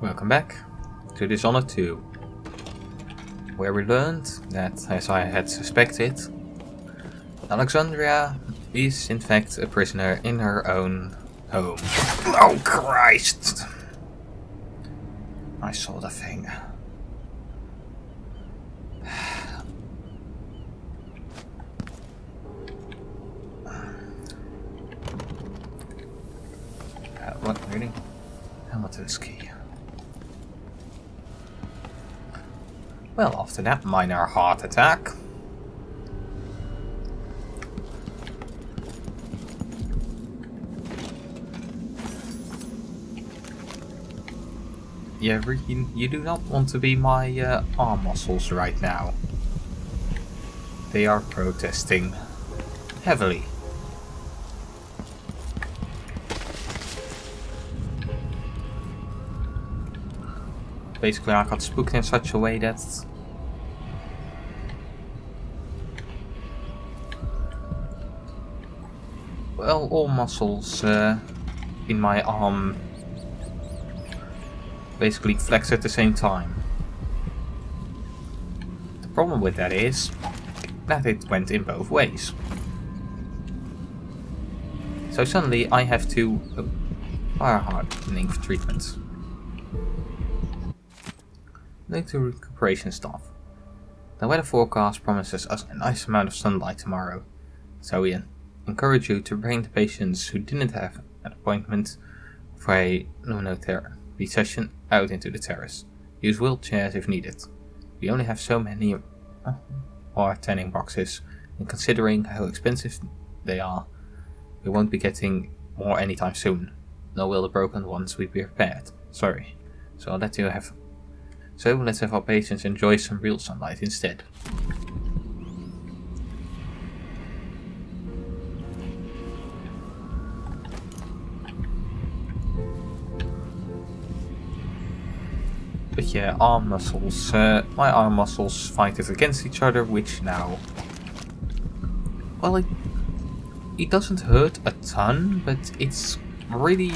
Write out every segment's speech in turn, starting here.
Welcome back to Dishonored 2, where we learned that, as I had suspected, Alexandria is in fact a prisoner in her own home. Oh Christ! I saw the thing. What, really? I want this key. Well, after that minor heart attack. Yeah, you do not want to be my arm muscles right now. They are protesting heavily. Basically, I got spooked in such a way that well, all muscles in my arm basically flex at the same time. The problem with that is that it went in both ways. So suddenly I have to fire hardening treatments. Link to recuperation stuff. The weather forecast promises us a nice amount of sunlight tomorrow, so we encourage you to bring the patients who didn't have an appointment for a lunotherapy session out into the terrace. Use wheelchairs if needed. We only have so many or tanning boxes, and considering how expensive they are, we won't be getting more anytime soon. Nor will the broken ones be repaired. Sorry. So let's have our patients enjoy some real sunlight instead. But yeah, arm muscles. My arm muscles fight it against each other, which now... Well, it doesn't hurt a ton, but it's really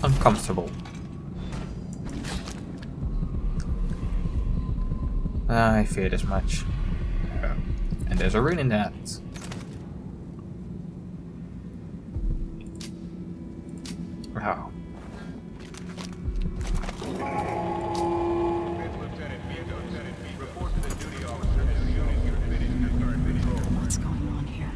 uncomfortable. I feared as much. And there's a rune in that. Oh. What's going on here?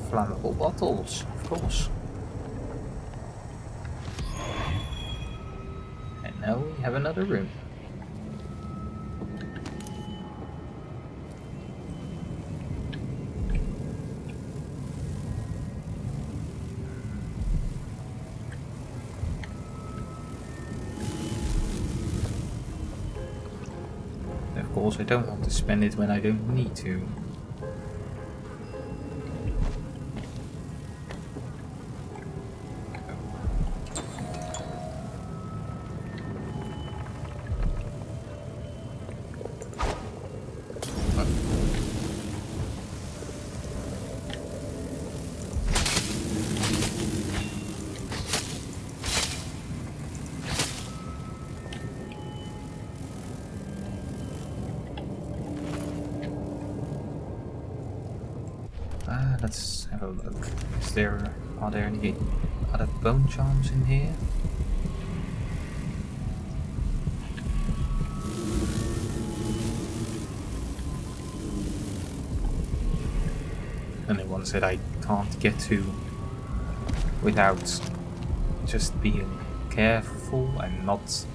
Flammable bottles, of course. And now we have another room. Of course, I don't want to spend it when I don't need to. Let's have a look. Are there any other bone charms in here? Any ones that I can't get to without just being careful and not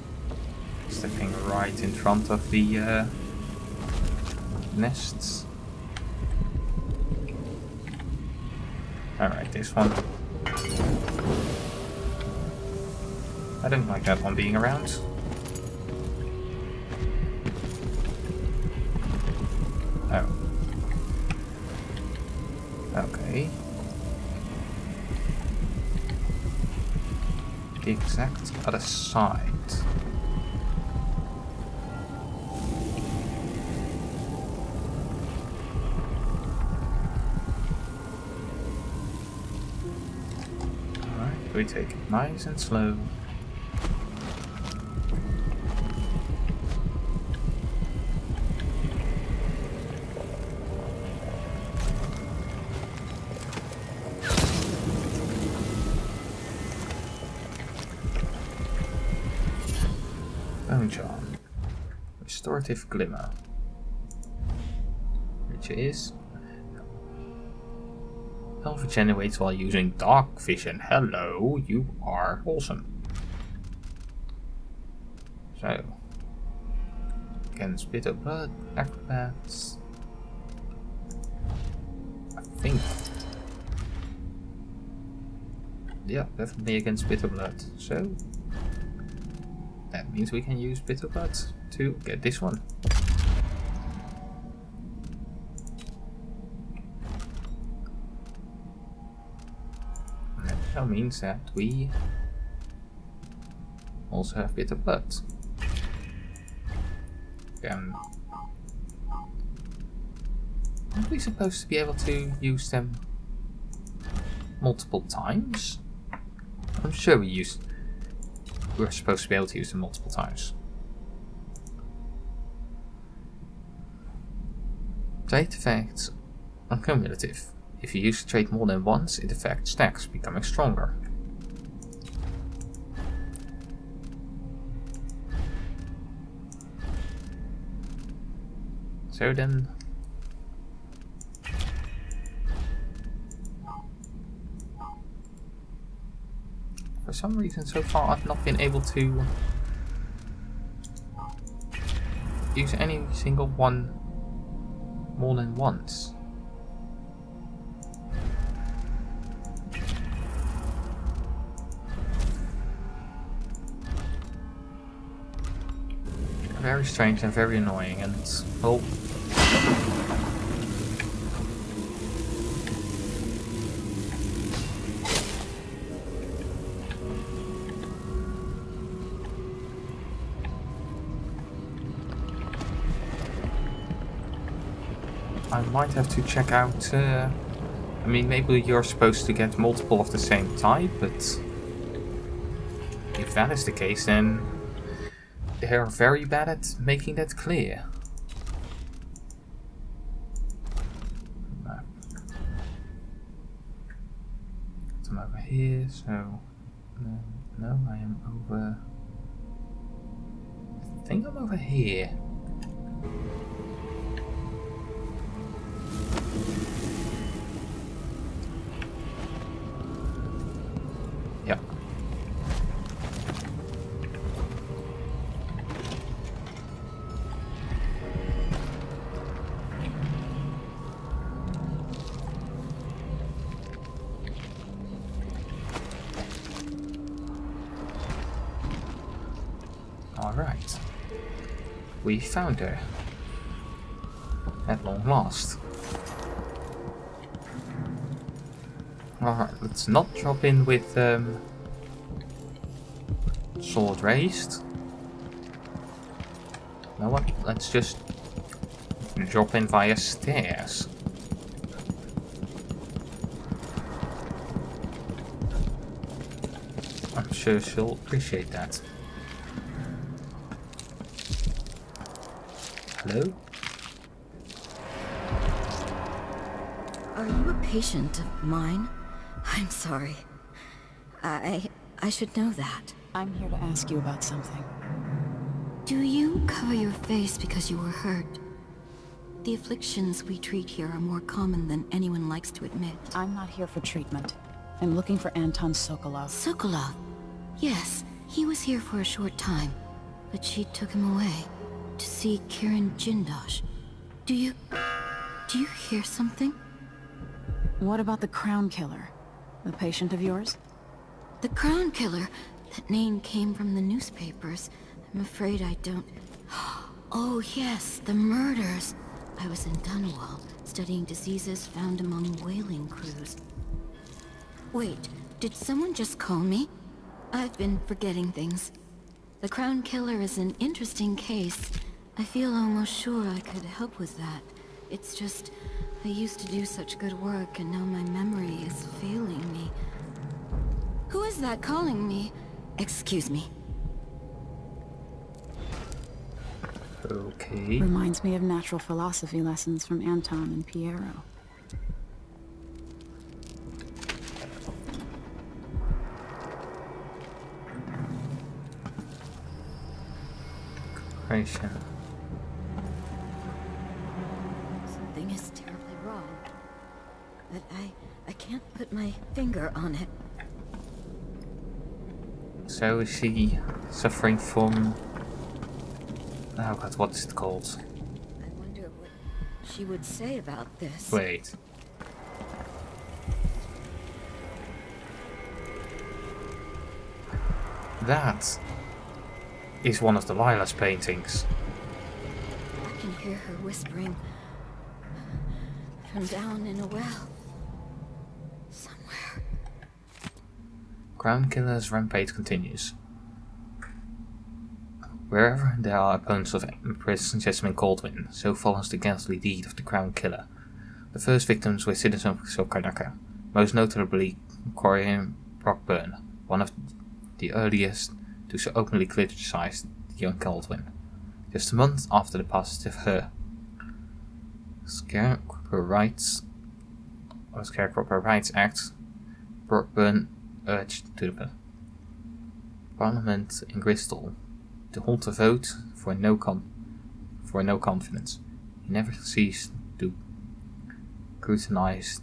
stepping right in front of the nests? Alright, this one. I don't like that one being around. Oh. Okay. The exact other side. we take it nice and slow. Bone charm. Restorative glimmer. Which is... Health regenerates while using dark vision. Hello, you are awesome. So, against bitter blood, acrobats. I think. Yeah, definitely against bitter blood. So, that means we can use bitter blood to get this one. That means that we also have bitter blood. Aren't we supposed to be able to use them multiple times? I'm sure we're supposed to be able to use them multiple times. Trait effects are cumulative. If you use the trait more than once, it affects stacks, becoming stronger. So then... For some reason so far I've not been able to use any single one more than once. Very strange and very annoying, and oh. I might have to check out, I mean, maybe you're supposed to get multiple of the same type, but if that is the case, then they are very bad at making that clear. I'm over here, so no, I am over. I think I'm over here. Yep. Alright. We found her. At long last. Alright, let's not drop in with sword raised. You know what? Let's just drop in via stairs. I'm sure she'll appreciate that. Hello? Are you a patient of mine? I'm sorry. I should know that. I'm here to ask you about something. Do you cover your face because you were hurt? The afflictions we treat here are more common than anyone likes to admit. I'm not here for treatment. I'm looking for Anton Sokolov. Sokolov? Yes, he was here for a short time, but she took him away to see Kirin Jindosh. Do you hear something? What about the Crown Killer? The patient of yours? The Crown Killer? That name came from the newspapers. I'm afraid I don't... Oh yes, the murders. I was in Dunwall, studying diseases found among whaling crews. Wait, did someone just call me? I've been forgetting things. The Crown Killer is an interesting case. I feel almost sure I could help with that. It's just, I used to do such good work and now my memory is failing me. Who is is that calling me? Excuse me. Okay. Reminds me of natural philosophy lessons from Anton and Piero. Creation. Something is terribly wrong. But I can't put my finger on it. So is she suffering from... Oh god, what is it called? I wonder what she would say about this. Wait. That is one of the Lila's paintings. I can hear her whispering from down in a well. Somewhere. Crown Killer's rampage continues. Wherever there are opponents of Empress Jasmine Caldwin, so follows the ghastly deed of the Crown Killer. The first victims were citizens of Karnaka, most notably Corian Brockburn, one of the earliest to so openly criticize the young Caldwin. Just a month after the passage of her Scarecrow Rights Act, Brockburn urged to the Parliament in Bristol to hold a vote for no confidence. He never ceased to scrutinize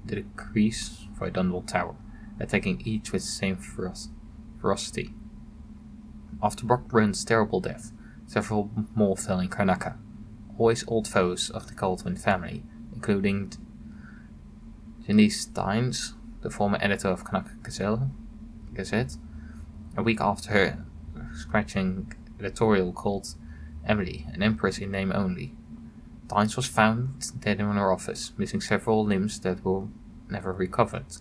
the decrees for Dunwall Tower, attacking each with the same ferocity. After Brockburn's terrible death, several more fell in Karnaka, always old foes of the Caldwin family, including Janice Steins, the former editor of Karnaka Gazette. A week after her scratching editorial called Emily, an empress in name only, Steins was found dead in her office, missing several limbs that were never recovered.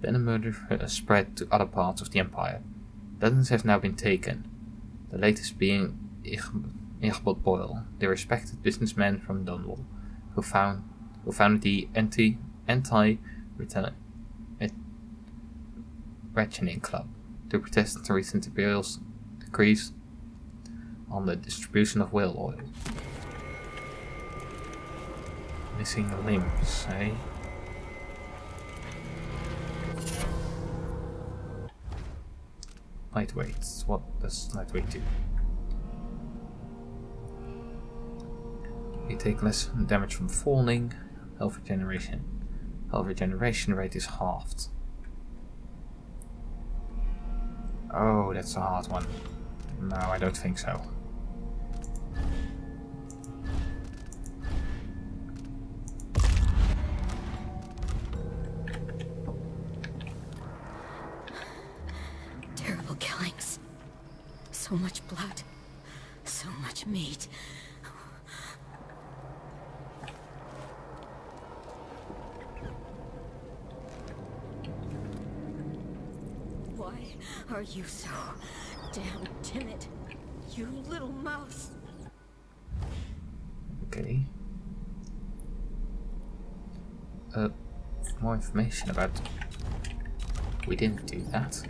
Then the murder spread to other parts of the empire. Dozens have now been taken, the latest being Ichabod Boyle, the respected businessman from Dunwall, who founded the anti-rationing club to protest the recent imperial's decrees on the distribution of whale oil. Missing limbs, eh? Lightweight. What does lightweight do? You take less damage from falling. Health regeneration. Health regeneration rate is halved. Oh, that's a hard one. No, I don't think so. Terrible killings. So much blood. So much meat. Why are you so damn timid? You little mouse. Okay. More information about... We didn't do that.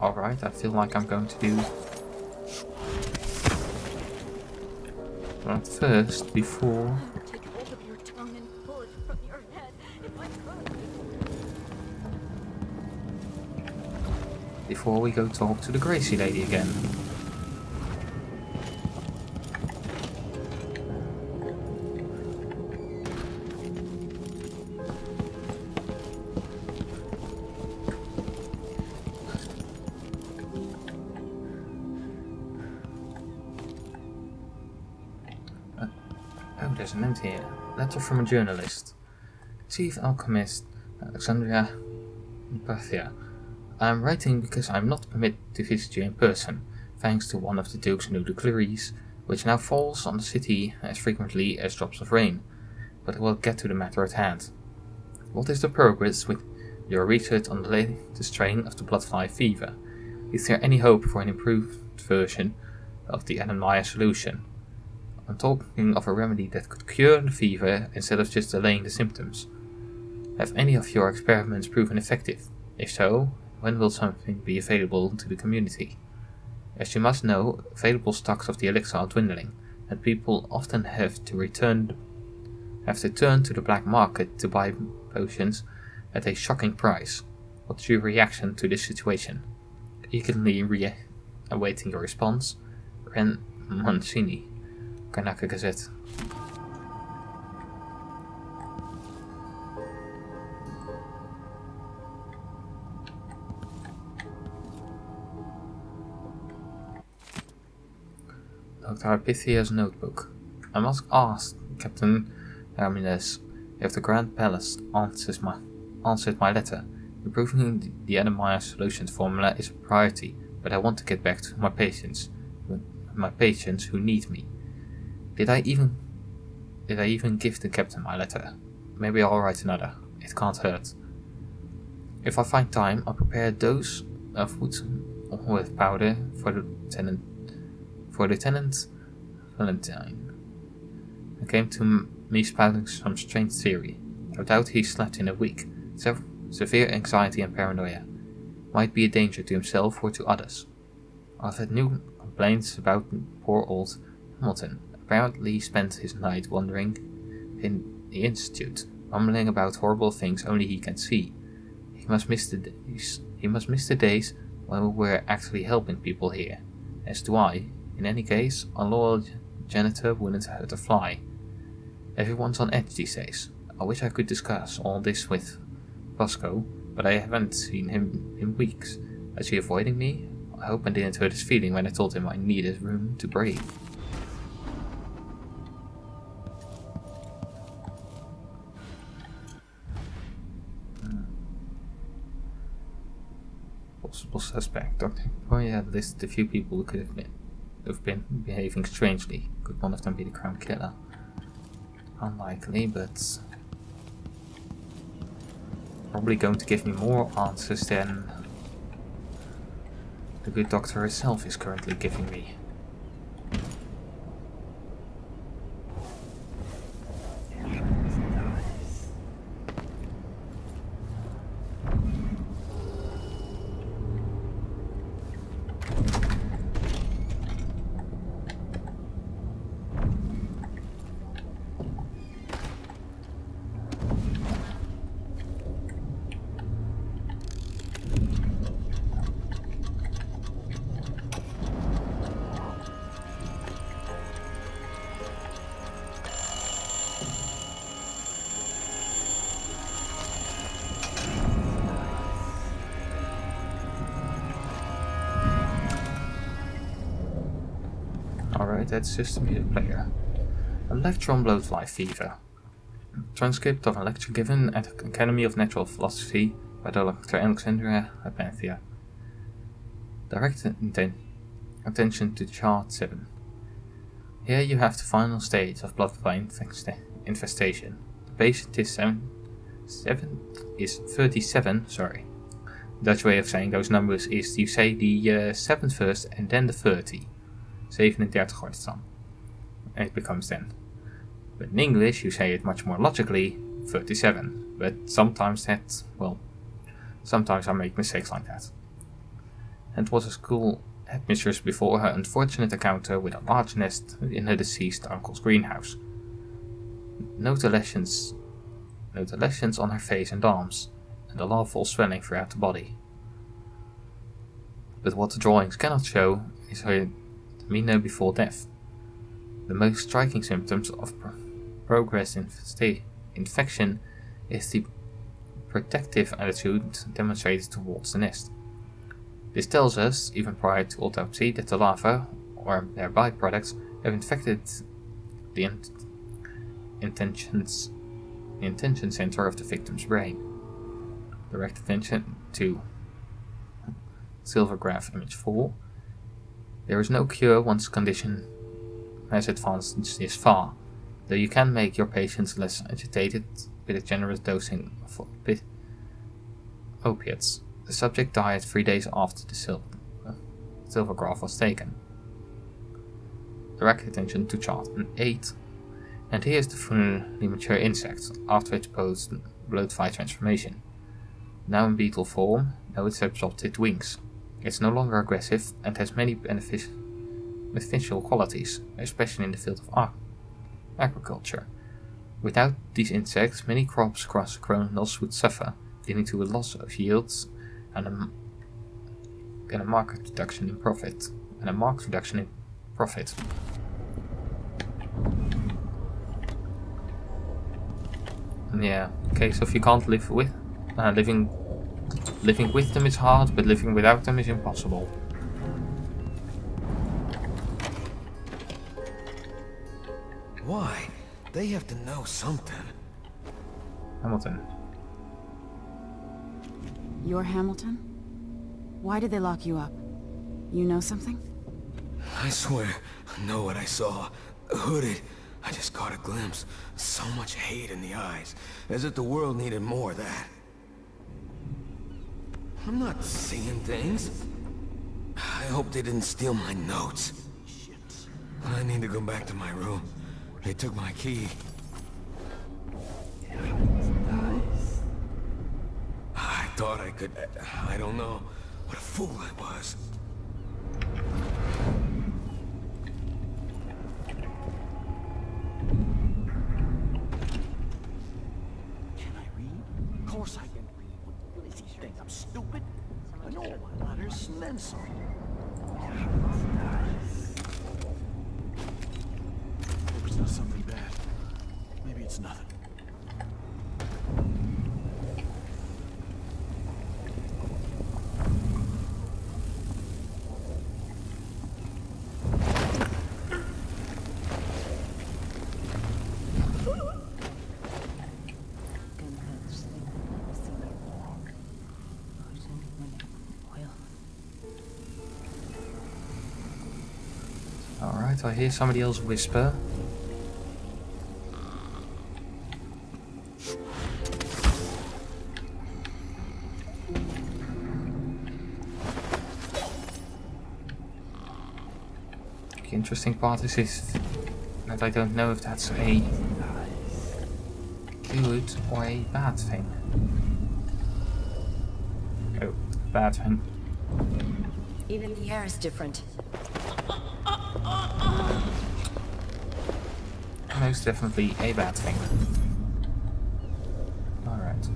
Alright, I feel like I'm going to do... But first, before... I would take hold of your tongue and pull it from your head if I could. Before we go talk to the Gracie lady again. Oh, there's a note here. Letter from a journalist. Chief Alchemist Alexandria Pathia. I am writing because I am not permitted to visit you in person, thanks to one of the Duke's new decrees, which now falls on the city as frequently as drops of rain. But I will get to the matter at hand. What is the progress with your research on the latest strain of the bloodfly fever? Is there any hope for an improved version of the anemia solution? I'm talking of a remedy that could cure the fever instead of just delaying the symptoms. Have any of your experiments proven effective? If so, when will something be available to the community? As you must know, available stocks of the elixir are dwindling, and people often have to turn to the black market to buy potions at a shocking price. What's your reaction to this situation? Eagerly awaiting your response, Ren Mancini, Karnaka Gazette. Dr. Pythia's notebook. I must ask Captain Ramirez if the Grand Palace answered my letter. Improving the Adamire Solutions formula is a priority, but I want to get back to my patients who need me. Did I even give the captain my letter? Maybe I'll write another. It can't hurt. If I find time, I'll prepare a dose of food with powder for Lieutenant Valentine. I came to me spouting some strange theory. I doubt he slept in a week. Severe anxiety and paranoia. Might be a danger to himself or to others. I've had new complaints about poor old Hamilton. Apparently spent his night wandering in the institute, mumbling about horrible things only he can see. He must miss the days when we were actually helping people here. As do I. In any case, a loyal janitor wouldn't hurt a fly. Everyone's on edge these days. I wish I could discuss all this with Bosco, but I haven't seen him in weeks. Is he avoiding me? I hope I didn't hurt his feeling when I told him I needed room to breathe. Possible suspect. Dr. Victoria listed a few people who could have been behaving strangely. Could one of them be the Crown Killer? Unlikely, but probably going to give me more answers than the good doctor herself is currently giving me. Alright, that's just to be a player. A lecture on blowfly fever. Transcript of a lecture given at the Academy of Natural Philosophy by Dr. Alexandria Apanthea. Direct attention to chart 7. Here you have the final stage of bloodfly infestation. The patient is 37, sorry. The Dutch way of saying those numbers is you say the 7 first and then the 30. 37 wordt het dan. And it becomes 10. But in English you say it much more logically, 37. But sometimes sometimes I make mistakes like that. And was a school headmistress before her unfortunate encounter with a large nest in her deceased uncle's greenhouse. Note the lesions on her face and arms, and the larval swelling throughout the body. But what the drawings cannot show is her demeanor before death. The most striking symptoms of progress infection is the protective attitude demonstrated towards the nest. This tells us, even prior to autopsy, that the larvae, or their byproducts, have infected the intention center of the victim's brain. Direct attention to Silver Graph Image 4. There is no cure once the condition has advanced this far, though you can make your patients less agitated with a generous dosing of opiates. The subject died 3 days after the silver graph was taken. Direct attention to chart 8. And here's the fully mature insect. After its blood fight transformation. Now in beetle form, now it's absorbed its wings. It's no longer aggressive and has many beneficial qualities, especially in the field of agriculture. Without these insects, many crops across the Chronos would suffer, leading to a loss of yields and a marked reduction in profit. Yeah, okay, so if you can't live with living with them is hard, but living without them is impossible. Why? They have to know something. Hamilton. You're Hamilton? Why did they lock you up? You know something? I swear, I know what I saw. Hooded. I just caught a glimpse. So much hate in the eyes. As if the world needed more of that. I'm not seeing things. I hope they didn't steal my notes. Shit. I need to go back to my room. They took my key. I thought I could... I don't know. What a fool I was. Can I read? Of course I can read. What does he think? I'm stupid? I know all my letters and then some. Hope it's not something bad. Maybe it's nothing. Alright, I hear somebody else whisper. The interesting part is that I don't know if that's a good or a bad thing. Oh, bad thing. Even the air is different. Most definitely a bad thing. Alright.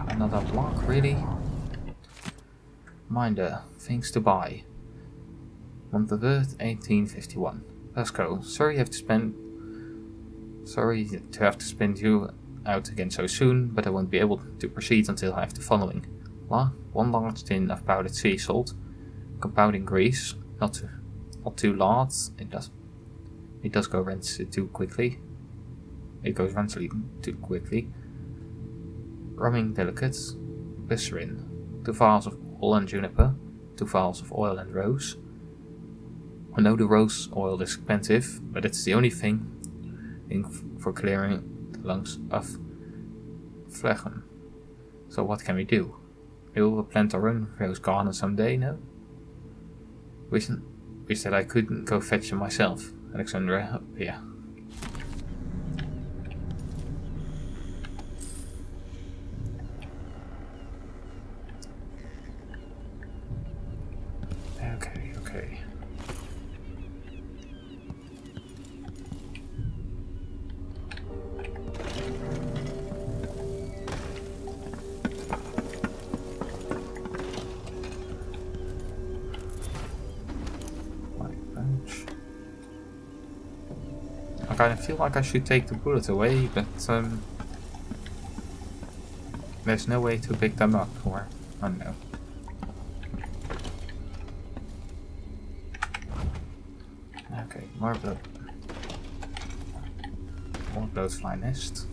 Another block, really? Minder, things to buy. Month of Earth, 1851. Pasco, sorry to have to spend you out again so soon, but I won't be able to proceed until I have the following. 1 large tin of powdered sea salt, compounding grease, not too large. It does go rancid too quickly. It goes rancid too quickly. Rumming delicates, glycerin, 2 vials of oil and juniper, 2 vials of oil and rose. I know the rose oil is expensive, but it's the only thing for clearing the lungs of phlegm. So what can we do? Maybe we'll plant our own rose garden someday, no? Wish that I couldn't go fetch them myself. Alexandra, up here. Okay. I kind of feel like I should take the bullet away, but there's no way to pick them up, or I don't know. Okay, more blood. More blood's finest.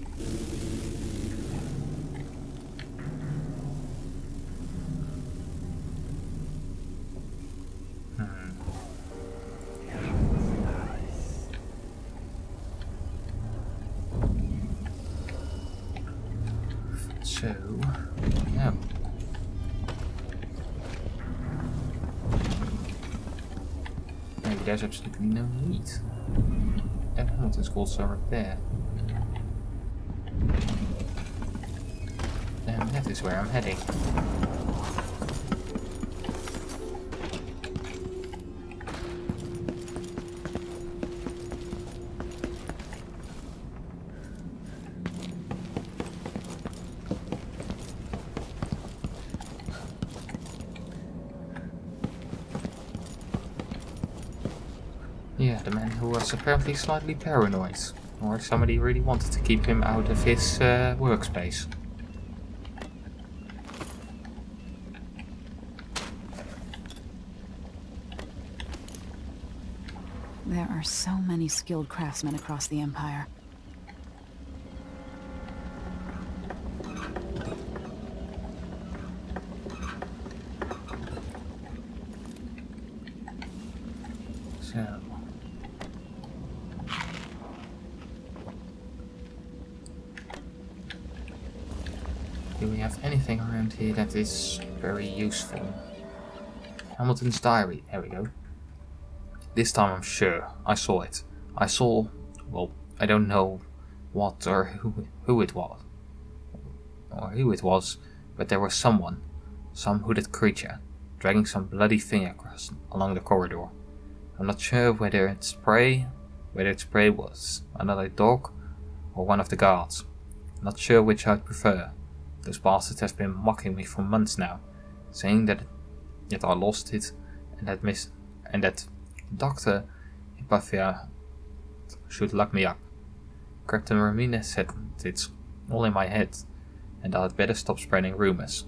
So, yeah. Maybe there's absolutely no need. Hamilton schools are up there. And that is where I'm heading. Yeah, the man who was apparently slightly paranoid. Or somebody really wanted to keep him out of his workspace. There are so many skilled craftsmen across the Empire. So... do we have anything around here that is very useful? Hamilton's diary, there we go. This time I'm sure I saw it. I saw, well, I don't know what or who it was. Or who it was, but there was someone, some hooded creature, dragging some bloody thing along the corridor. I'm not sure whether its prey was another dog or one of the guards. Not sure which I'd prefer. Those bastards have been mocking me for months now, saying that I lost it and that Dr. Hypatia should lock me up. Captain Ramirez said it's all in my head and I'd better stop spreading rumors.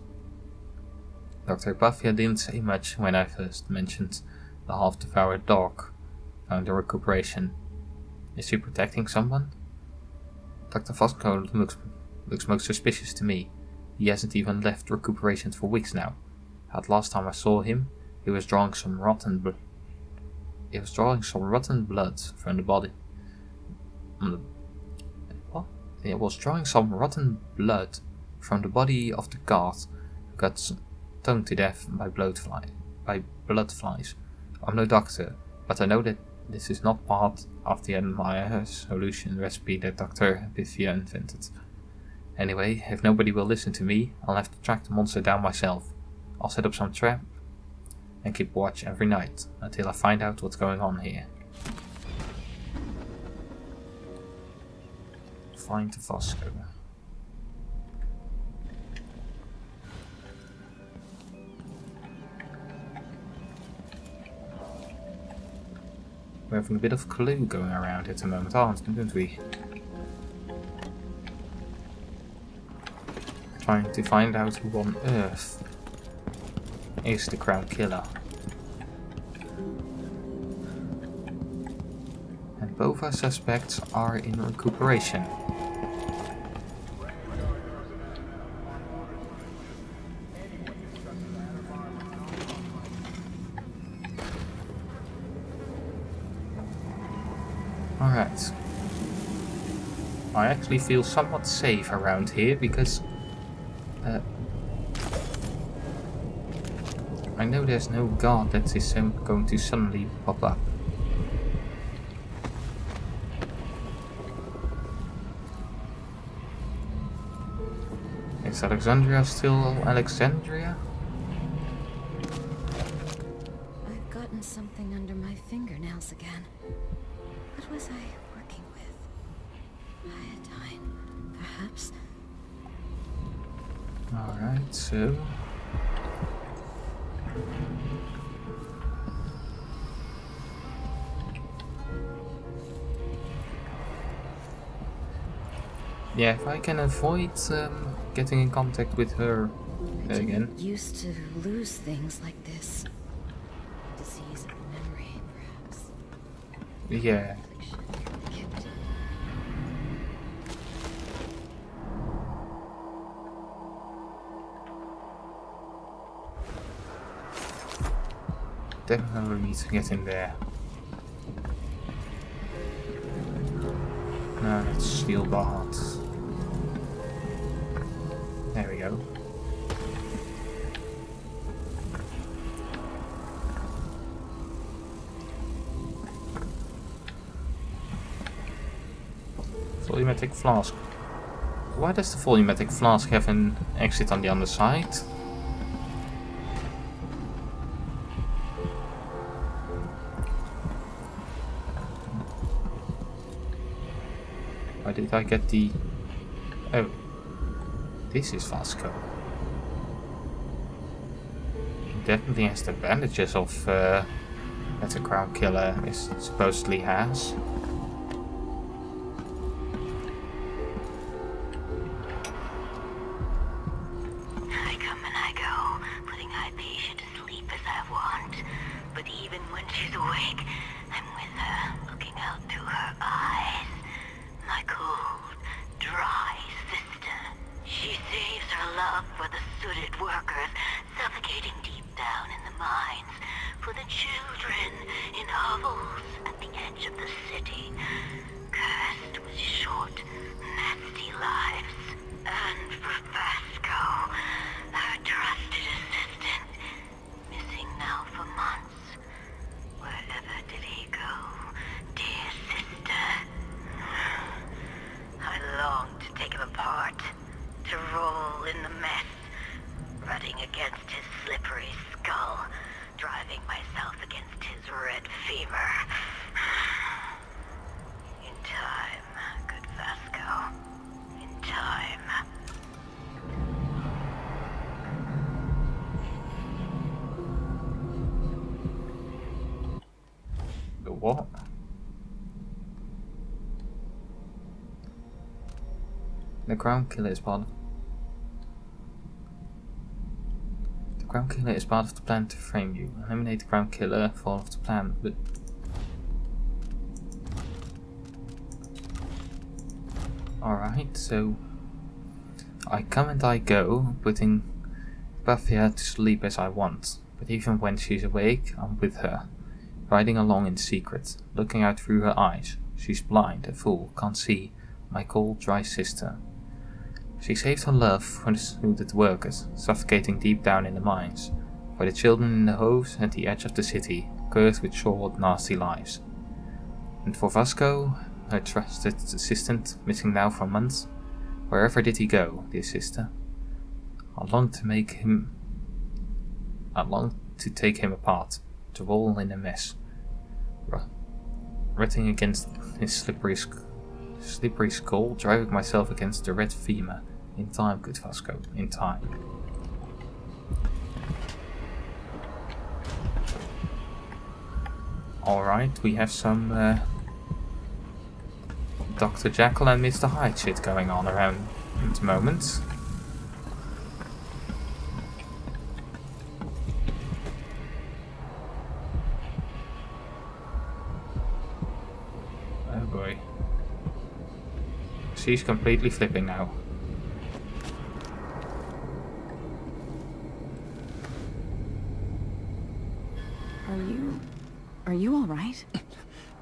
Dr. Hypatia didn't say much when I first mentioned the half-devoured dog found in recuperation. Is he protecting someone? Dr. Fosco looks most suspicious to me. He hasn't even left recuperation for weeks now. At last time I saw him, he was drawing some rotten blood from the body. What? He was drawing some rotten blood from the body of the guard who got stung to death by blood flies. I'm no doctor, but I know that this is not part of the Admire solution recipe that Dr. Hypatia invented. Anyway, if nobody will listen to me, I'll have to track the monster down myself. I'll set up some trap and keep watch every night until I find out what's going on here. Find the Fosco. We're having a bit of clue going around at the moment, aren't we? Trying to find out who on earth is the Crown Killer. And both our suspects are in recuperation. Alright. I actually feel somewhat safe around here because I know there's no guard that is going to suddenly pop up. Is Alexandria still Alexandria? I've gotten something under my fingernails again. What was I working with? Iodine, perhaps? Alright, so... yeah, if I can avoid getting in contact with her again. I used to lose things like this. Disease of memory, perhaps. Yeah. Definitely need to get in there. No, that's steel bars. There we go. Volumetric flask. Why does the volumetric flask have an exit on the underside? Why did I get the... Oh. This is Vasco. He definitely has the bandages of that the Crown Killer is supposedly has. I come and I go, putting Hypatia to sleep as I want. But even when she's awake, I'm with her, looking out through her eyes. My cold, dry sister. She saves her love for the sooted workers, suffocating deep down in the mines. For the children in hovels at the edge of the city, cursed with short, nasty lives. And for Vasco, her trusted assistant, missing now for months. Wherever did he go, dear sister? I long to take him apart, to roll in the mess, rutting against his slippery skull, driving myself against his red fever. In time, good Vasco. In time. The what? The Crown Killer is part of... The Crown Killer is part of the plan to frame you. Eliminate the Crown Killer, fall off the plan, but... Alright, so... I come and I go, putting Buffy to sleep as I want. But even when she's awake, I'm with her. Riding along in secret, looking out through her eyes. She's blind, a fool, can't see. My cold, dry sister. She saved her love for the suited workers, suffocating deep down in the mines. For the children in the hoves at the edge of the city, cursed with short, nasty lives. And for Vasco, her trusted assistant, missing now for months. Wherever did he go, dear sister? I long to take him apart, to roll in a mess. Rutting against his slippery skull, driving myself against the red femur. In time, good Vasco, in time. Alright, we have some Dr. Jekyll and Mr. Hyde shit going on around at the moment. Oh boy. She's completely flipping now. Are you all right?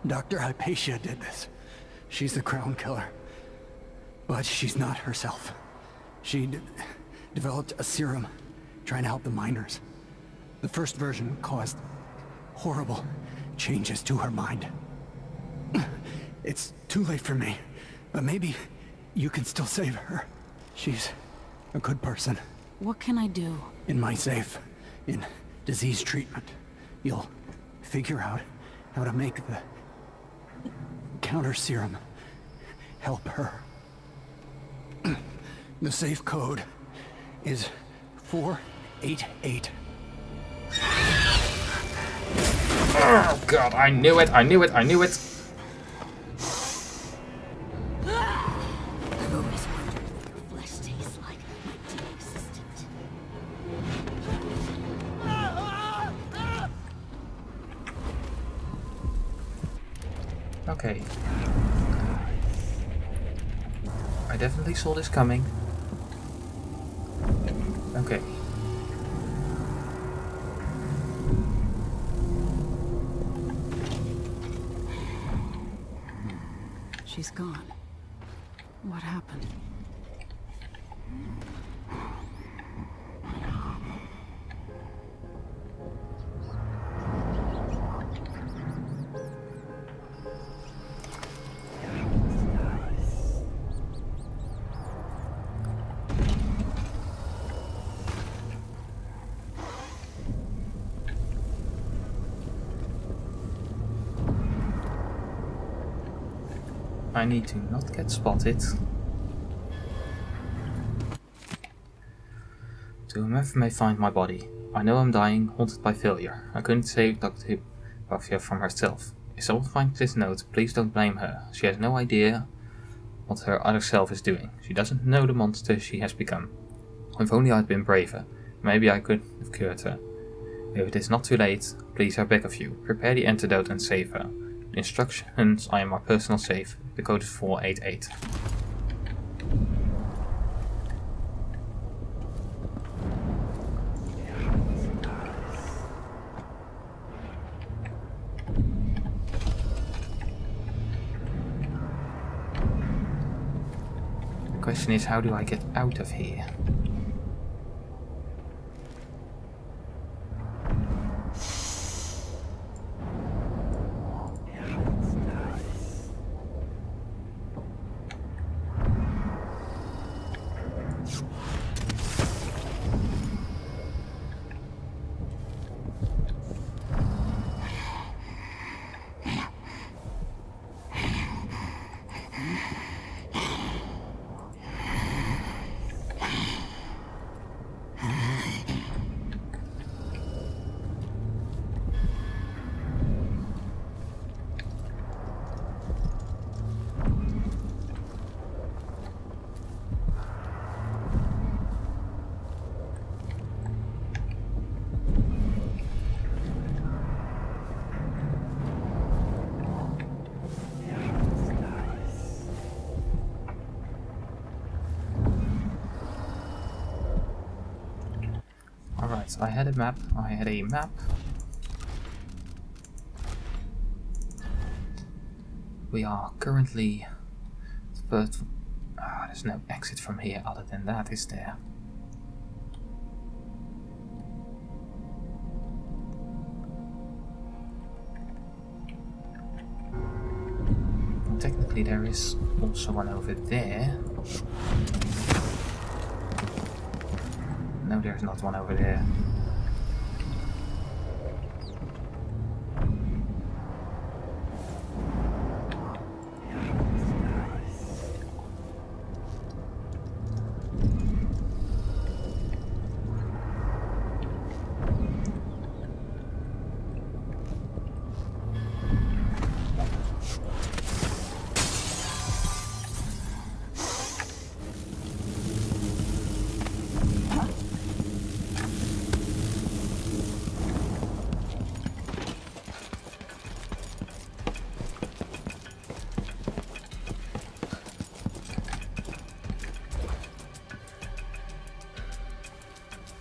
Dr. Hypatia did this. She's the Crown Killer. But she's not herself. She developed a serum trying to help the miners. The first version caused horrible changes to her mind. It's too late for me, but maybe you can still save her. She's a good person. What can I do? In my safe, in disease treatment, you'll figure out how to make the counter serum help her. The safe code is 488. Oh god, I knew it, I knew it, I knew it! I've always wondered what your flesh tastes like, my dear assistant. Okay. I definitely saw this coming. Okay. She's gone. What happened? I need to not get spotted. To whomever may find my body, I know I'm dying, haunted by failure. I couldn't save Dr. Buffia from herself. If someone finds this note, please don't blame her. She has no idea what her other self is doing. She doesn't know the monster she has become. If only I'd been braver, maybe I could have cured her. If it is not too late, please I beg of you, prepare the antidote and save her. The instructions are in my personal safe. The code is 488. The question is, how do I get out of here? Alright, I had a map. We are currently... But there's no exit from here other than that, is there? Technically there is also one over there. No, there's not one over there.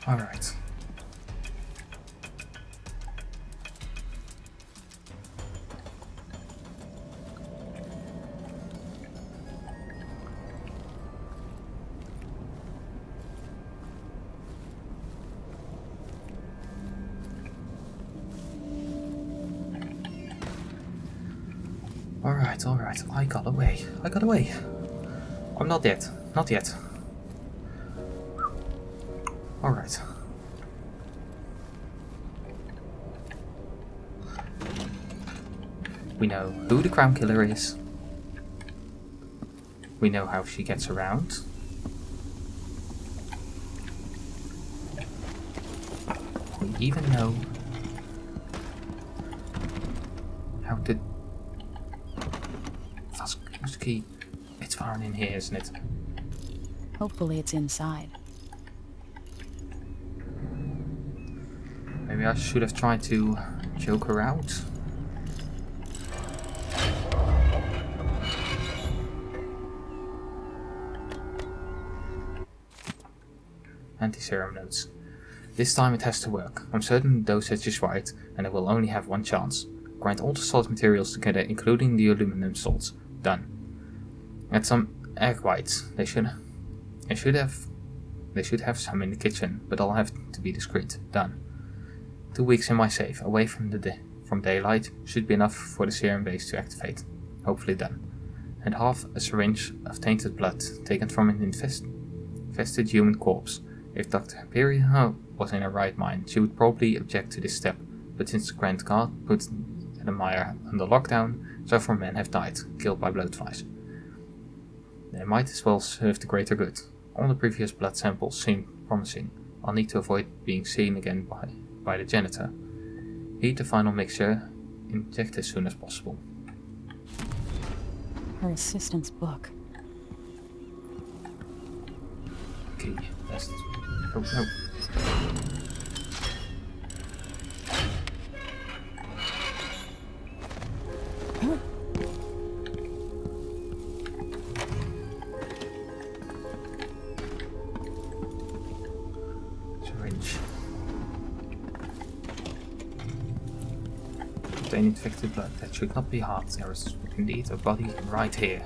Alright. Alright, I got away. I'm not dead. Not yet. Alright. We know who the crown killer is. We know how she gets around. We even know how to... That's key. It's far in here, isn't it? Hopefully it's inside. Maybe I should have tried to choke her out. Anti-serum notes. This time it has to work. I'm certain the dosage is right, and I will only have one chance. Grind all the salt materials together, including the aluminum salts. Done. Add some egg whites. They should have some in the kitchen, but I'll have to be discreet. Done. 2 weeks in my safe, away from daylight, should be enough for the serum base to activate. Hopefully done. And half a syringe of tainted blood, taken from an infested human corpse. If Dr. Hyperion was in her right mind, she would probably object to this step, but since the Grand Guard put the mire under lockdown, several men have died, killed by bloatflies. They might as well serve the greater good. All the previous blood samples seem promising. I'll need to avoid being seen again by the janitor. Heat the final mixture, inject as soon as possible. Her assistant's book. Okay, that's... Oh, no. Syringe. Contain infected blood. That should not be hard. There is indeed a body right here.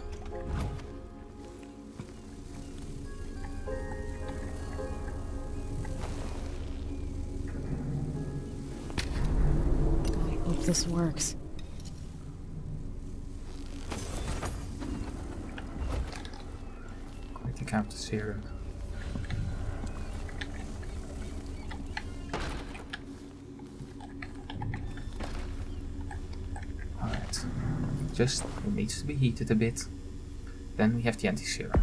I hope this works. Going to count the serum. Alright. Just, it needs to be heated a bit. Then we have the anti-serum.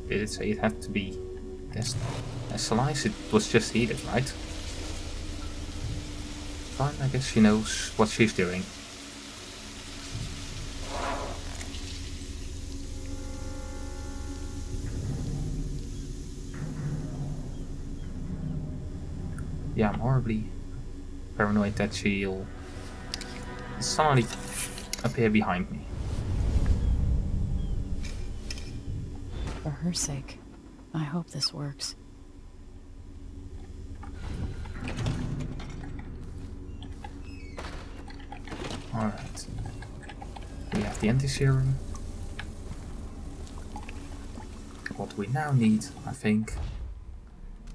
Did it say it had to be sterilized? It was just heated, right? Fine, I guess she knows what she's doing. Yeah, I'm horribly paranoid that she'll suddenly appear behind me. For her sake, I hope this works. Alright. We have the anti-serum. What we now need, I think,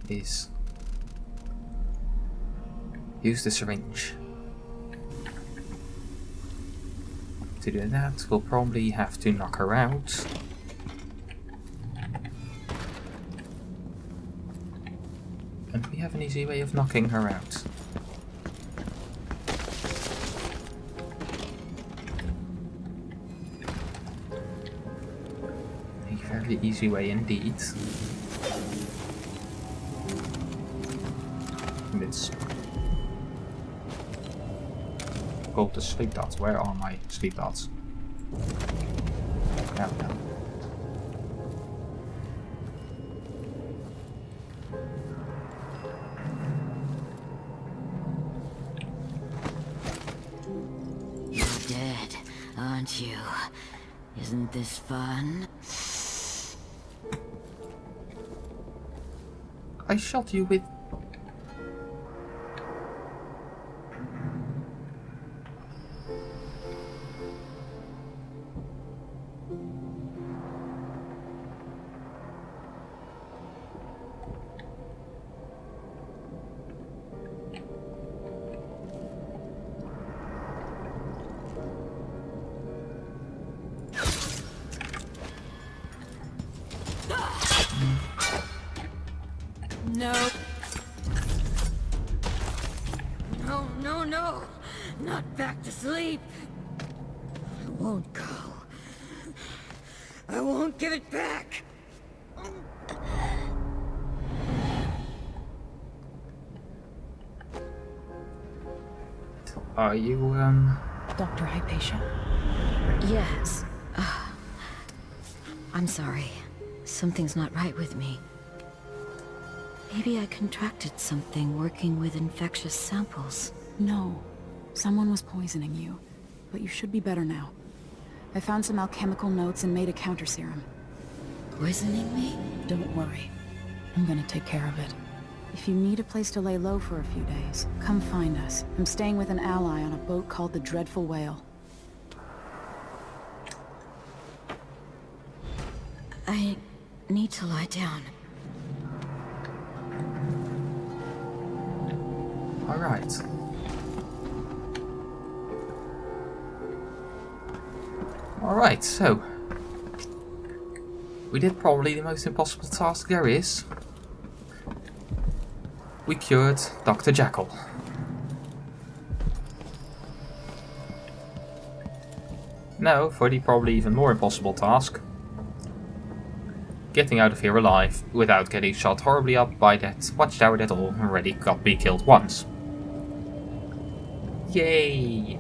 is use the syringe. To do that, we'll probably have to knock her out. And we have an easy way of knocking her out. A very easy way indeed. And it's called the sleep dots. Where are my sleep dots? Now, now. You're dead, aren't you? Isn't this fun? I shot you with... No. No, no, no. Not back to sleep. I won't go. I won't give it back. Are you, Dr. Hypatia. Yes. I'm sorry. Something's not right with me. Maybe I contracted something working with infectious samples. No. Someone was poisoning you. But you should be better now. I found some alchemical notes and made a counter serum. Poisoning me? Don't worry. I'm gonna take care of it. If you need a place to lay low for a few days, come find us. I'm staying with an ally on a boat called the Dreadful Whale. I need to lie down. alright. Alright, so we did probably the most impossible task there is. We cured Dr. Jekyll. Now for the probably even more impossible task. Getting out of here alive without getting shot horribly up by that watchtower that already got me killed once. Yay!